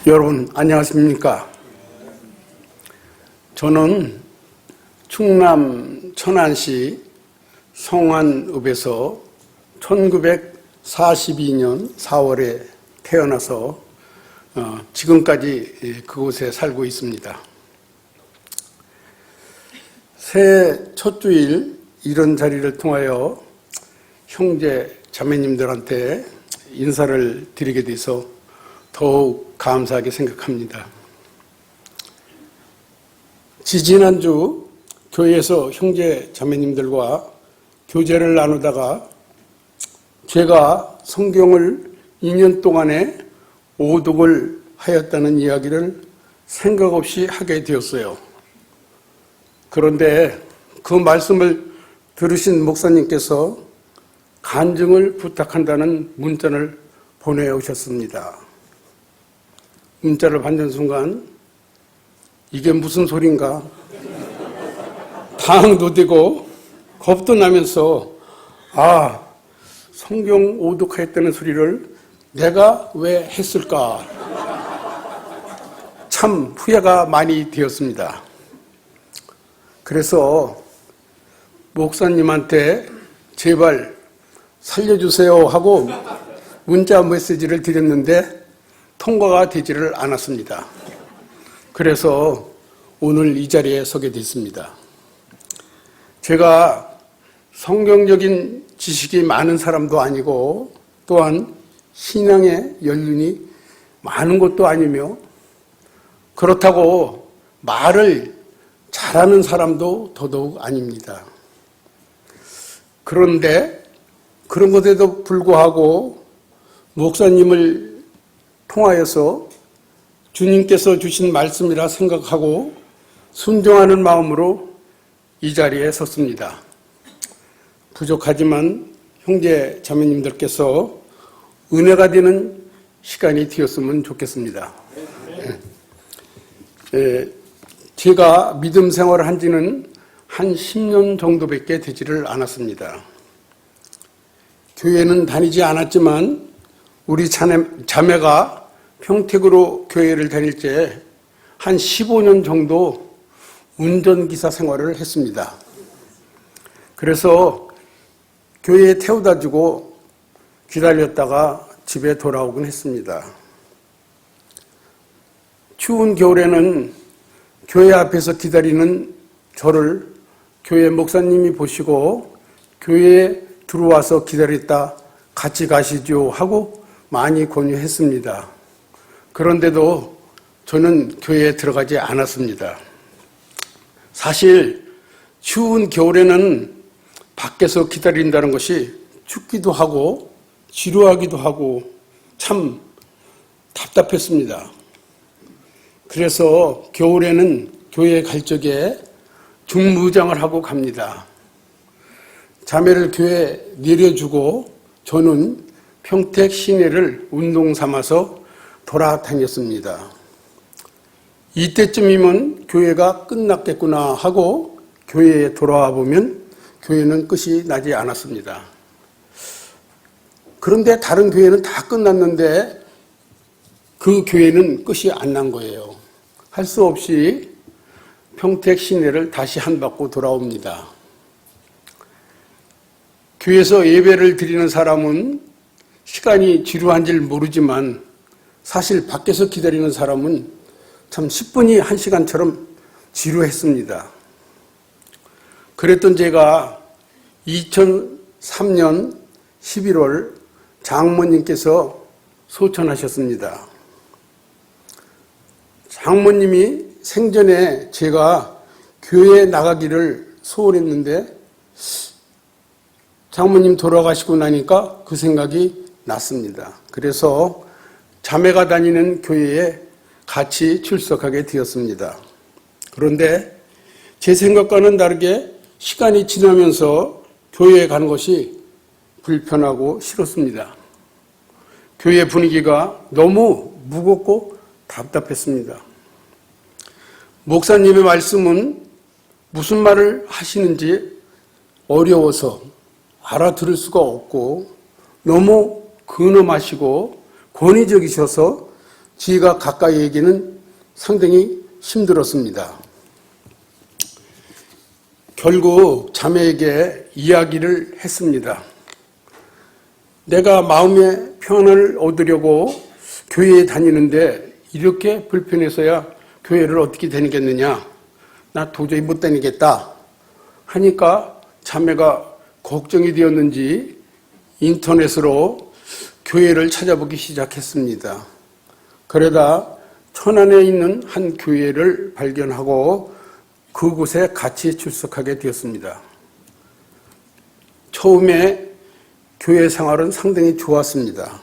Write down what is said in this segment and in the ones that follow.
여러분 안녕하십니까? 저는 충남 천안시 성안읍에서 1942년 4월에 태어나서 지금까지 그곳에 살고 있습니다. 새해 첫 주일 이런 자리를 통하여 형제 자매님들한테 인사를 드리게 돼서 더욱 감사하게 생각합니다. 지지난주 교회에서 형제 자매님들과 교제를 나누다가 제가 성경을 2년 동안에 오독을 하였다는 이야기를 생각 없이 하게 되었어요. 그런데 그 말씀을 들으신 목사님께서 간증을 부탁한다는 문자를 보내오셨습니다. 문자를 받는 순간 이게 무슨 소린가 당황도 되고 겁도 나면서 성경 오독하였다는 소리를 내가 왜 했을까 참 후회가 많이 되었습니다. 그래서 목사님한테 제발 살려주세요 하고 문자 메시지를 드렸는데 통과가 되지를 않았습니다. 그래서 오늘 이 자리에 서게 됐습니다. 제가 성경적인 지식이 많은 사람도 아니고 또한 신앙의 연륜이 많은 것도 아니며 그렇다고 말을 잘하는 사람도 더더욱 아닙니다. 그런데 그런 것에도 불구하고 목사님을 통하여서 주님께서 주신 말씀이라 생각하고 순종하는 마음으로 이 자리에 섰습니다. 부족하지만 형제 자매님들께서 은혜가 되는 시간이 되었으면 좋겠습니다. 제가 믿음 생활을 한 지는 한 10년 정도밖에 되지를 않았습니다. 교회는 다니지 않았지만 우리 자매가 평택으로 교회를 다닐 때 한 15년 정도 운전기사 생활을 했습니다. 그래서 교회에 태워다 주고 기다렸다가 집에 돌아오곤 했습니다. 추운 겨울에는 교회 앞에서 기다리는 저를 교회 목사님이 보시고 교회에 들어와서 기다렸다 같이 가시죠 하고 많이 권유했습니다. 그런데도 저는 교회에 들어가지 않았습니다. 사실 추운 겨울에는 밖에서 기다린다는 것이 춥기도 하고 지루하기도 하고 참 답답했습니다. 그래서 겨울에는 교회에 갈 적에 중무장을 하고 갑니다. 자매를 교회에 내려주고 저는 평택 시내를 운동 삼아서 돌아다녔습니다. 이때쯤이면 교회가 끝났겠구나 하고 교회에 돌아와 보면 교회는 끝이 나지 않았습니다. 그런데 다른 교회는 다 끝났는데 그 교회는 끝이 안 난 거예요. 할 수 없이 평택 시내를 다시 한 바퀴 돌아옵니다. 교회에서 예배를 드리는 사람은 시간이 지루한 줄 모르지만 사실 밖에서 기다리는 사람은 참 10분이 1시간처럼 지루했습니다. 그랬던 제가 2003년 11월 장모님께서 소천하셨습니다. 장모님이 생전에 제가 교회에 나가기를 소원했는데 장모님 돌아가시고 나니까 그 생각이 났습니다. 그래서 자매가 다니는 교회에 같이 출석하게 되었습니다. 그런데 제 생각과는 다르게 시간이 지나면서 교회에 가는 것이 불편하고 싫었습니다. 교회 분위기가 너무 무겁고 답답했습니다. 목사님의 말씀은 무슨 말을 하시는지 어려워서 알아들을 수가 없고 너무 근엄하시고 권위적이셔서 지혜가 가까이에게는 상당히 힘들었습니다. 결국 자매에게 이야기를 했습니다. 내가 마음의 평안을 얻으려고 교회에 다니는데 이렇게 불편해서야 교회를 어떻게 다니겠느냐. 나 도저히 못 다니겠다 하니까 자매가 걱정이 되었는지 인터넷으로 교회를 찾아보기 시작했습니다. 그러다 천안에 있는 한 교회를 발견하고 그곳에 같이 출석하게 되었습니다. 처음에 교회 생활은 상당히 좋았습니다.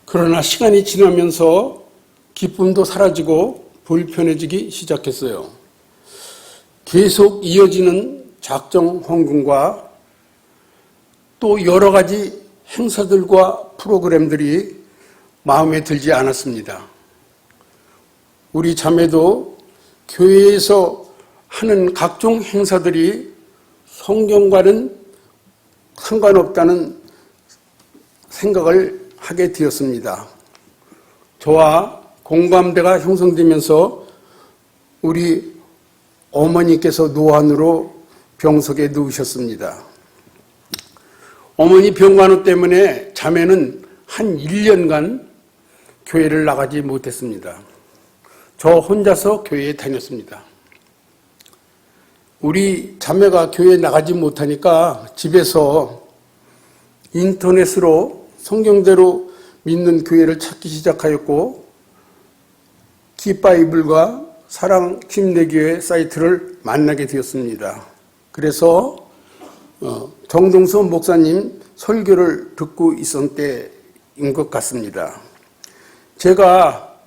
그러나 시간이 지나면서 기쁨도 사라지고 불편해지기 시작했어요. 계속 이어지는 작정 헌금과 또 여러 가지 행사들과 프로그램들이 마음에 들지 않았습니다. 우리 자매도 교회에서 하는 각종 행사들이 성경과는 상관없다는 생각을 하게 되었습니다. 저와 공감대가 형성되면서 우리 어머니께서 노안으로 병석에 누우셨습니다. 어머니 병간호 때문에 자매는 한 1년간 교회를 나가지 못했습니다. 저 혼자서 교회에 다녔습니다. 우리 자매가 교회에 나가지 못하니까 집에서 인터넷으로 성경대로 믿는 교회를 찾기 시작하였고 깃바이블과 사랑 침례교회 사이트를 만나게 되었습니다. 그래서 정동서 목사님 설교를 듣고 있었을 때인 것 같습니다. 제가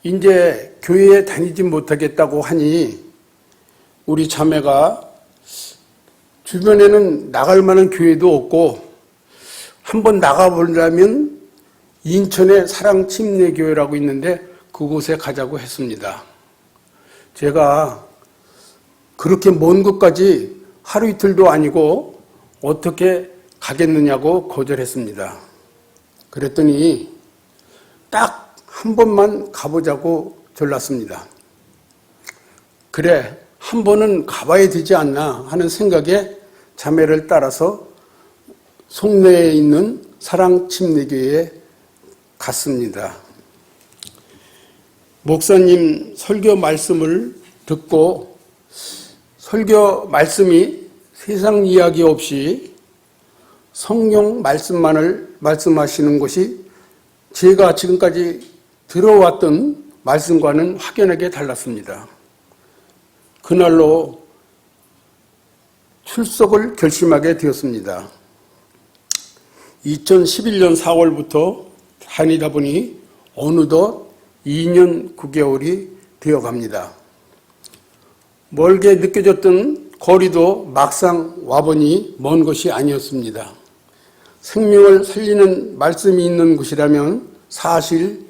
이제 교회에 다니지 못하겠다고 하니 우리 자매가 주변에는 나갈 만한 교회도 없고 한번 나가보려면 인천에 사랑침례교회라고 있는데 그곳에 가자고 했습니다. 제가 그렇게 먼 곳까지 하루 이틀도 아니고 어떻게 가겠느냐고 거절했습니다. 그랬더니 딱 한 번만 가보자고 졸랐습니다. 그래, 한 번은 가봐야 되지 않나 하는 생각에 자매를 따라서 송내에 있는 사랑침례교회에 갔습니다. 목사님 설교 말씀을 듣고 설교 말씀이 세상 이야기 없이 성경 말씀만을 말씀하시는 것이 제가 지금까지 들어왔던 말씀과는 확연하게 달랐습니다. 그날로 출석을 결심하게 되었습니다. 2011년 4월부터 다니다 보니 어느덧 2년 9개월이 되어갑니다. 멀게 느껴졌던 거리도 막상 와보니 먼 것이 아니었습니다. 생명을 살리는 말씀이 있는 곳이라면 사실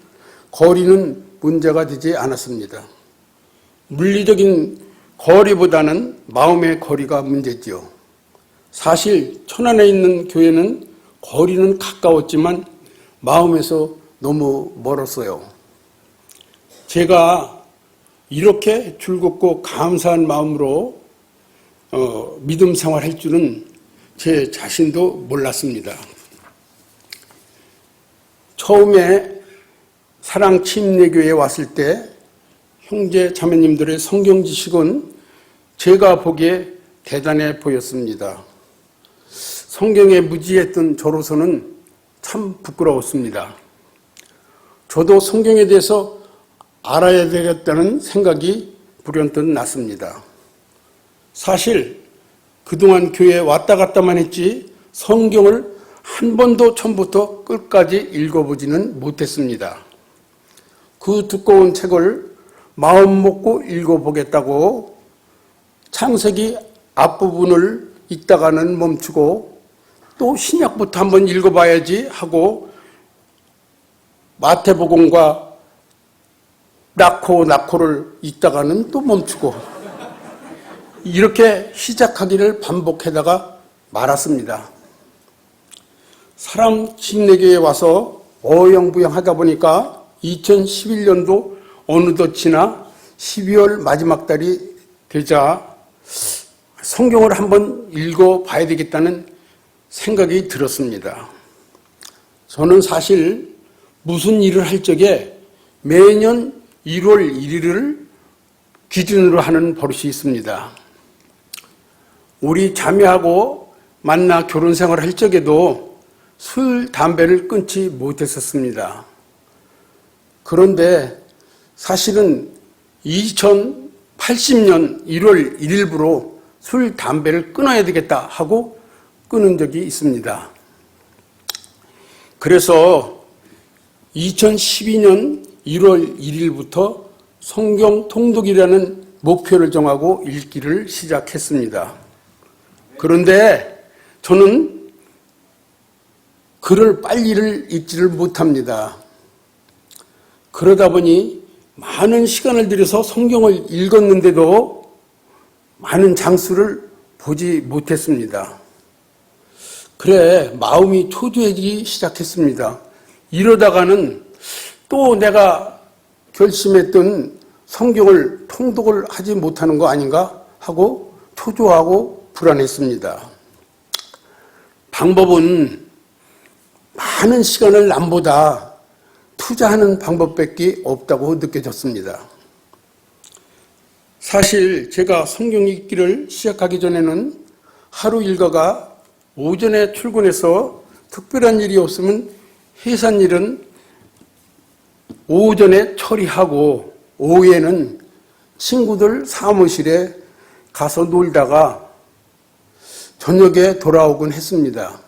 거리는 문제가 되지 않았습니다. 물리적인 거리보다는 마음의 거리가 문제지요. 사실 천안에 있는 교회는 거리는 가까웠지만 마음에서 너무 멀었어요. 제가 이렇게 즐겁고 감사한 마음으로 믿음 생활할 줄은 제 자신도 몰랐습니다. 처음에 사랑침례교회에 왔을 때 형제 자매님들의 성경 지식은 제가 보기에 대단해 보였습니다. 성경에 무지했던 저로서는 참 부끄러웠습니다. 저도 성경에 대해서 알아야 되겠다는 생각이 불현듯 났습니다. 사실 그동안 교회에 왔다 갔다만 했지 성경을 한 번도 처음부터 끝까지 읽어보지는 못했습니다. 그 두꺼운 책을 마음 먹고 읽어보겠다고 창세기 앞부분을 읽다가는 멈추고 또 신약부터 한번 읽어봐야지 하고 마태복음과 낙호를 읽다가는 또 멈추고 이렇게 시작하기를 반복하다가 말았습니다. 사랑침례교회에 와서 어영부영 하다 보니까 2011년도 어느덧 지나 12월 마지막 달이 되자 성경을 한번 읽어봐야 되겠다는 생각이 들었습니다. 저는 사실 무슨 일을 할 적에 매년 1월 1일을 기준으로 하는 버릇이 있습니다. 우리 자매하고 만나 결혼 생활을 할 적에도 술, 담배를 끊지 못했었습니다. 그런데 사실은 2080년 1월 1일부로 술, 담배를 끊어야 되겠다 하고 끊은 적이 있습니다. 그래서 2012년 1월 1일부터 성경 통독이라는 목표를 정하고 읽기를 시작했습니다. 그런데 저는 글을 빨리를 읽지를 못합니다. 그러다 보니 많은 시간을 들여서 성경을 읽었는데도 많은 장수를 보지 못했습니다. 그래 마음이 초조해지기 시작했습니다. 이러다가는 또 내가 결심했던 성경을 통독을 하지 못하는 거 아닌가 하고 초조하고 불안했습니다. 방법은 많은 시간을 남보다 투자하는 방법밖에 없다고 느껴졌습니다. 사실 제가 성경 읽기를 시작하기 전에는 하루 일과가 오전에 출근해서 특별한 일이 없으면 해산일은 오전에 처리하고 오후에는 친구들 사무실에 가서 놀다가 저녁에 돌아오곤 했습니다.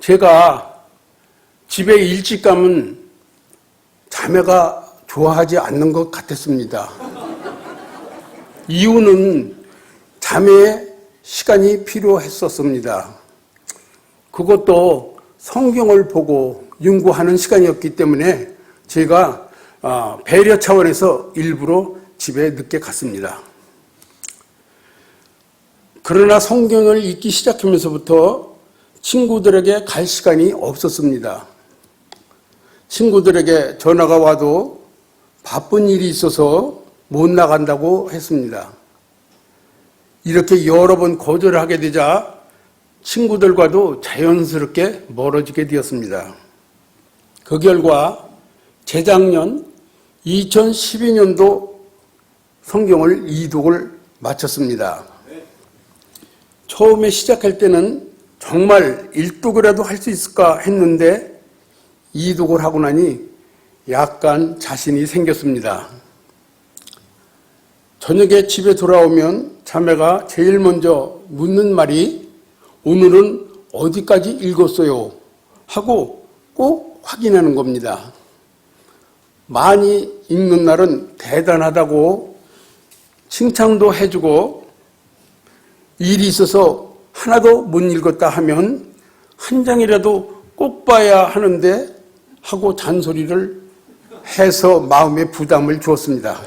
제가 집에 일찍 가면 자매가 좋아하지 않는 것 같았습니다. 이유는 자매의 시간이 필요했었습니다. 그것도 성경을 보고 연구하는 시간이었기 때문에 제가 배려 차원에서 일부러 집에 늦게 갔습니다. 그러나 성경을 읽기 시작하면서부터 친구들에게 갈 시간이 없었습니다. 친구들에게 전화가 와도 바쁜 일이 있어서 못 나간다고 했습니다. 이렇게 여러 번 거절을 하게 되자 친구들과도 자연스럽게 멀어지게 되었습니다. 그 결과 재작년 2012년도 성경을 이독을 마쳤습니다. 처음에 시작할 때는 정말 일독이라도 할 수 있을까 했는데 이독을 하고 나니 약간 자신이 생겼습니다. 저녁에 집에 돌아오면 자매가 제일 먼저 묻는 말이 오늘은 어디까지 읽었어요? 하고 꼭 확인하는 겁니다. 많이 읽는 날은 대단하다고 칭찬도 해주고 일이 있어서 하나도 못 읽었다 하면 한 장이라도 꼭 봐야 하는데 하고 잔소리를 해서 마음에 부담을 주었습니다.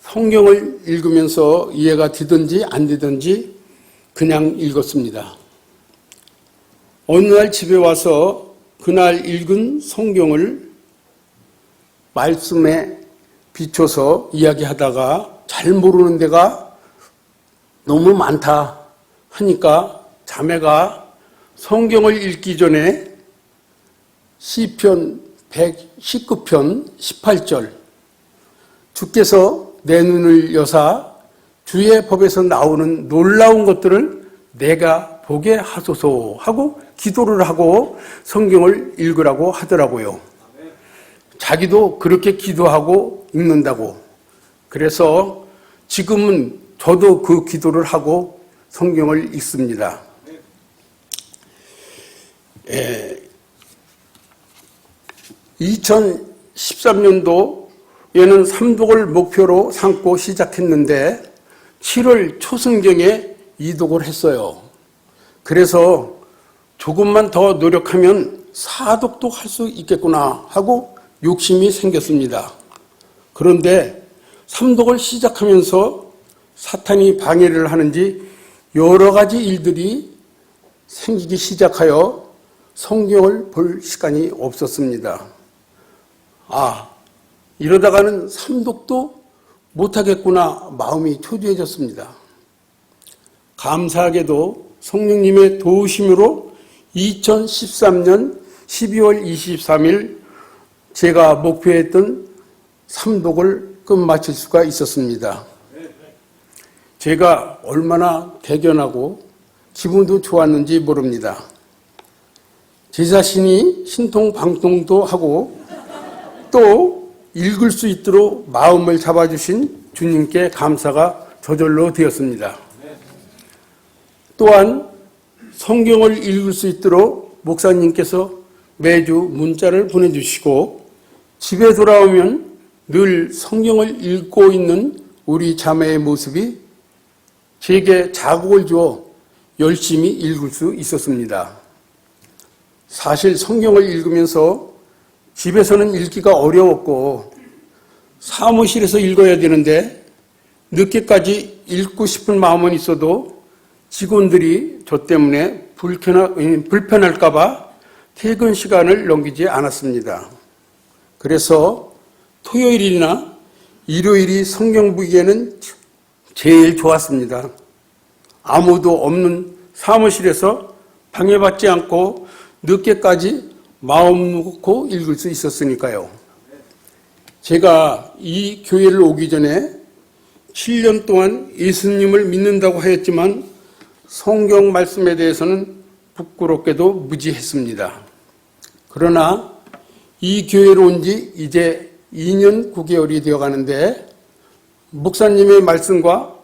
성경을 읽으면서 이해가 되든지 안 되든지 그냥 읽었습니다. 어느 날 집에 와서 그날 읽은 성경을 말씀에 비춰서 이야기하다가 잘 모르는 데가 너무 많다 하니까 자매가 성경을 읽기 전에 시편 119편 18절 주께서 내 눈을 여사 주의 법에서 나오는 놀라운 것들을 내가 보게 하소서 하고 기도를 하고 성경을 읽으라고 하더라고요. 자기도 그렇게 기도하고 읽는다고. 그래서 지금은 저도 그 기도를 하고 성경을 읽습니다. 2013년도에는 삼독을 목표로 삼고 시작했는데 7월 초순경에 이독을 했어요. 그래서 조금만 더 노력하면 사독도 할 수 있겠구나 하고 욕심이 생겼습니다. 그런데 삼독을 시작하면서 사탄이 방해를 하는지 여러 가지 일들이 생기기 시작하여 성경을 볼 시간이 없었습니다. 이러다가는 삼독도 못하겠구나 마음이 초조해졌습니다. 감사하게도 성령님의 도우심으로 2013년 12월 23일 제가 목표했던 삼독을 끝마칠 수가 있었습니다. 제가 얼마나 대견하고 기분도 좋았는지 모릅니다. 제 자신이 신통방통도 하고 또 읽을 수 있도록 마음을 잡아주신 주님께 감사가 저절로 되었습니다. 또한 성경을 읽을 수 있도록 목사님께서 매주 문자를 보내주시고 집에 돌아오면 늘 성경을 읽고 있는 우리 자매의 모습이 제게 자극을 주어 열심히 읽을 수 있었습니다. 사실 성경을 읽으면서 집에서는 읽기가 어려웠고 사무실에서 읽어야 되는데 늦게까지 읽고 싶은 마음은 있어도 직원들이 저 때문에 불편할까 봐 퇴근 시간을 넘기지 않았습니다. 그래서 토요일이나 일요일이 성경 보기에는 제일 좋았습니다. 아무도 없는 사무실에서 방해받지 않고 늦게까지 마음 놓고 읽을 수 있었으니까요. 제가 이 교회를 오기 전에 7년 동안 예수님을 믿는다고 하였지만 성경 말씀에 대해서는 부끄럽게도 무지했습니다. 그러나 이 교회로 온 지 이제 2년 9개월이 되어가는데 목사님의 말씀과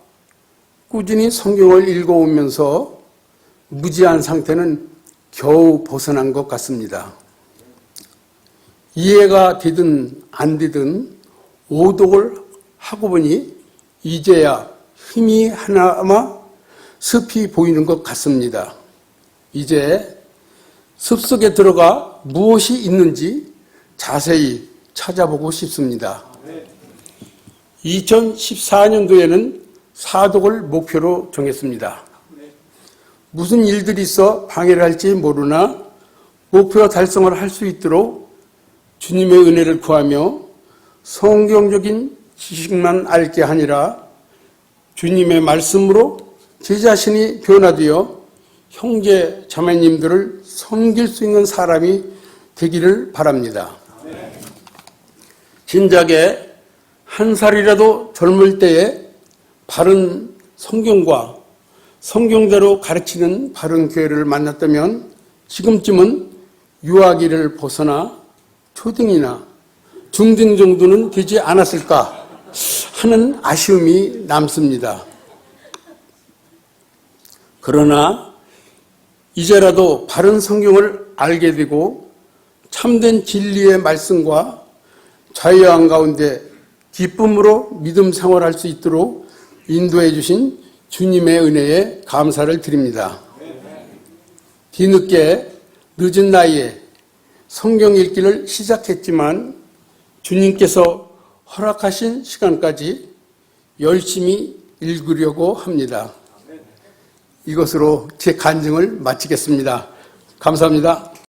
꾸준히 성경을 읽어오면서 무지한 상태는 겨우 벗어난 것 같습니다. 이해가 되든 안 되든 오독을 하고 보니 이제야 힘이 하나마 습히 보이는 것 같습니다. 이제 습속에 들어가 무엇이 있는지 자세히 찾아보고 싶습니다. 2014년도에는 사독을 목표로 정했습니다. 무슨 일들이 있어 방해를 할지 모르나 목표 달성을 할 수 있도록 주님의 은혜를 구하며 성경적인 지식만 알게 아니라 주님의 말씀으로 제 자신이 변화되어 형제 자매님들을 섬길 수 있는 사람이 되기를 바랍니다. 진작에 한 살이라도 젊을 때에 바른 성경과 성경대로 가르치는 바른 교회를 만났다면 지금쯤은 유아기를 벗어나 초등이나 중등 정도는 되지 않았을까 하는 아쉬움이 남습니다. 그러나 이제라도 바른 성경을 알게 되고 참된 진리의 말씀과 자유한 가운데 기쁨으로 믿음 생활할 수 있도록 인도해 주신 주님의 은혜에 감사를 드립니다. 뒤늦게 늦은 나이에 성경 읽기를 시작했지만 주님께서 허락하신 시간까지 열심히 읽으려고 합니다. 이것으로 제 간증을 마치겠습니다. 감사합니다.